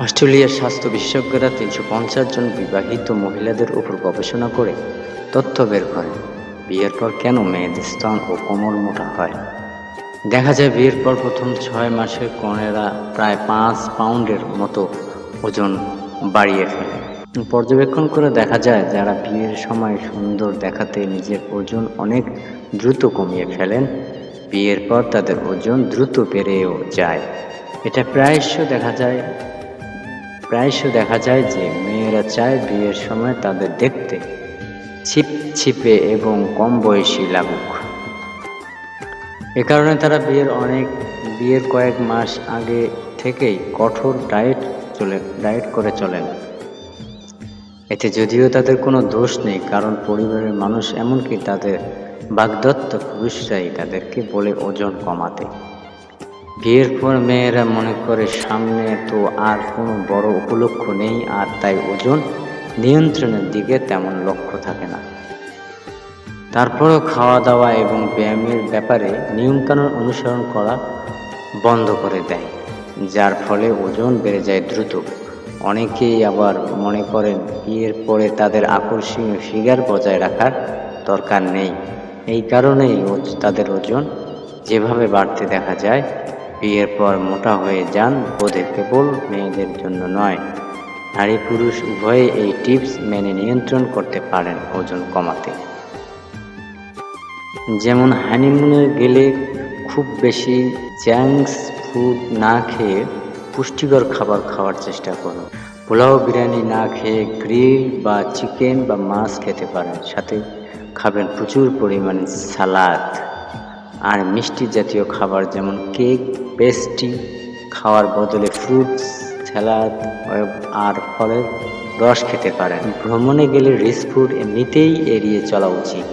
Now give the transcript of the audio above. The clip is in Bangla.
অস্ট্রেলিয়ার স্বাস্থ্য বিশেষজ্ঞরা ৩৫০ জন বিবাহিত মহিলাদের উপর গবেষণা করে তথ্য বের করেন বিয়ের পর কেন মেয়েদের স্তন ও কোমর মোটা হয়। দেখা যায় বিয়ের পর প্রথম ৬ মাসে কনেরা প্রায় ৫ পাউন্ডের মতো ওজন বাড়িয়ে ফেলে। পর্যবেক্ষণ করে দেখা যায় যারা বিয়ের সময় সুন্দর দেখাতে নিজের ওজন অনেক দ্রুত কমিয়ে ফেলেন, বিয়ের পর তাদের ওজন দ্রুত বেড়েও যায়। এটা প্রায়শ দেখা যায় যে মেয়েরা চায় বিয়ের সময় তাদের দেখতে ছিপছিপে এবং কম বয়সী লাগুক। এ কারণে তারা বিয়ের কয়েক মাস আগে থেকেই কঠোর ডায়েট করে চলেন। এতে যদিও তাদের কোনো দোষ নেই, কারণ পরিবারের মানুষ এমনকি তাদের বাগদত্ত পুরুষরাই তাদেরকে বলে ওজন কমাতে। বিয়ের পর মেয়েরা মনে করে সামনে তো আর কোনো বড় উপলক্ষ নেই, আর তাই ওজন নিয়ন্ত্রণের দিকে তেমন লক্ষ্য থাকে না। তারপরও খাওয়া দাওয়া এবং ব্যায়ামের ব্যাপারে নিয়মকানুন অনুসরণ করা বন্ধ করে দেয়, যার ফলে ওজন বেড়ে যায় দ্রুত। অনেকেই আবার মনে করেন বিয়ের পরে তাদের আকর্ষণীয় ফিগার বজায় রাখার দরকার নেই। এই কারণেই তাদের ওজন যেভাবে বাড়তে দেখা যায়। বিয়ের পর মোটা হয়ে যান বোধে কেবল মেয়েদের জন্য নয়, নারী পুরুষ উভয়ে এই টিপস মেনে নিয়ন্ত্রণ করতে পারেন ওজন কমাতে। যেমন হানিমুনে গেলে খুব বেশি জাঙ্কস ফুড না খেয়ে পুষ্টিকর খাবার খাওয়ার চেষ্টা করুন। পোলাও বিরিয়ানি না খেয়ে গ্রিল বা চিকেন বা মাছ খেতে পারেন। সাথে খাবেন প্রচুর পরিমাণে সালাদ আর মিষ্টি জাতীয় খাবার, যেমন কেক, পেস্ট্রি খাওয়ার বদলে ফ্রুটস, স্যালাদ আর ফলের রস খেতে পারেন। ভ্রমণে গেলে রিচ ফুড এমনিতেই এড়িয়ে চলা উচিত।